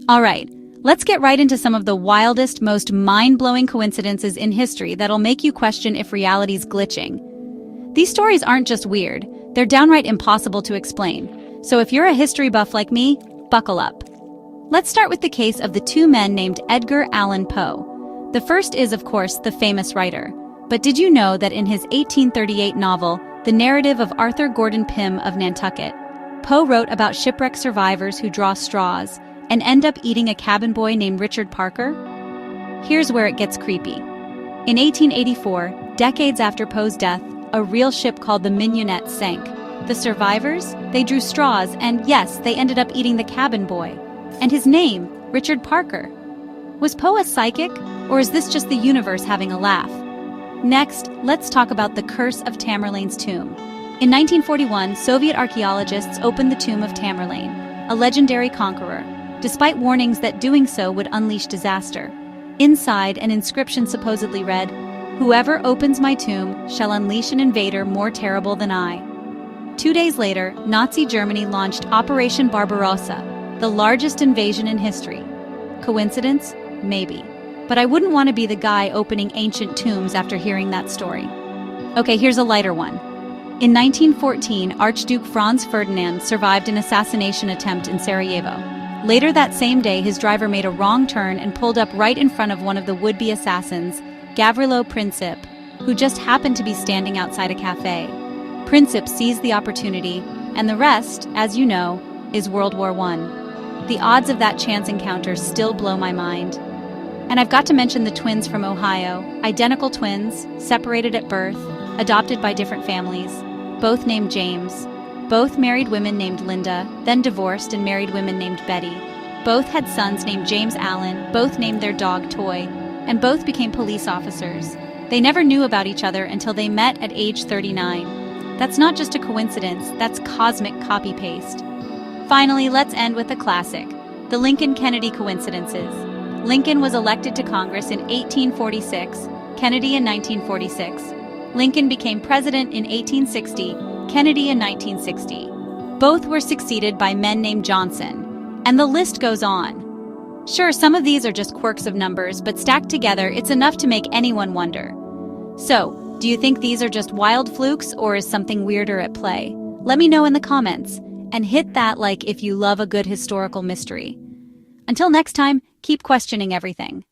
All right, let's get right into some of the wildest, most mind-blowing coincidences in history that'll make you question if reality's glitching. These stories aren't just weird, they're downright impossible to explain. So if you're a history buff like me, buckle up. Let's start with the case of the two men named Edgar Allan Poe. The first is, of course, the famous writer. But did you know that in his 1838 novel, The Narrative of Arthur Gordon Pym of Nantucket, Poe wrote about shipwreck survivors who draw straws and end up eating a cabin boy named Richard Parker? Here's where it gets creepy. In 1884, decades after Poe's death, a real ship called the Mignonette sank. The survivors, they drew straws, and yes, they ended up eating the cabin boy. And his name, Richard Parker. Was Poe a psychic, or is this just the universe having a laugh? Next, let's talk about the curse of Tamerlane's tomb. In 1941, Soviet archaeologists opened the tomb of Tamerlane, a legendary conqueror, despite warnings that doing so would unleash disaster. Inside, an inscription supposedly read, "Whoever opens my tomb shall unleash an invader more terrible than I." 2 days later, Nazi Germany launched Operation Barbarossa, the largest invasion in history. Coincidence? Maybe. But I wouldn't want to be the guy opening ancient tombs after hearing that story. Okay, here's a lighter one. In 1914, Archduke Franz Ferdinand survived an assassination attempt in Sarajevo. Later that same day, his driver made a wrong turn and pulled up right in front of one of the would-be assassins, Gavrilo Princip, who just happened to be standing outside a cafe. Princip seized the opportunity, and the rest, as you know, is World War I. The odds of that chance encounter still blow my mind. And I've got to mention the twins from Ohio, identical twins, separated at birth, adopted by different families, both named James. Both married women named Linda, then divorced and married women named Betty. Both had sons named James Allen, both named their dog Toy, and both became police officers. They never knew about each other until they met at age 39. That's not just a coincidence, that's cosmic copy-paste. Finally, let's end with a classic, the Lincoln-Kennedy coincidences. Lincoln was elected to Congress in 1846, Kennedy in 1946. Lincoln became president in 1860, Kennedy in 1960. Both were succeeded by men named Johnson. And the list goes on. Sure, some of these are just quirks of numbers, but stacked together, it's enough to make anyone wonder. So, do you think these are just wild flukes, or is something weirder at play? Let me know in the comments, and hit that like if you love a good historical mystery. Until next time, keep questioning everything.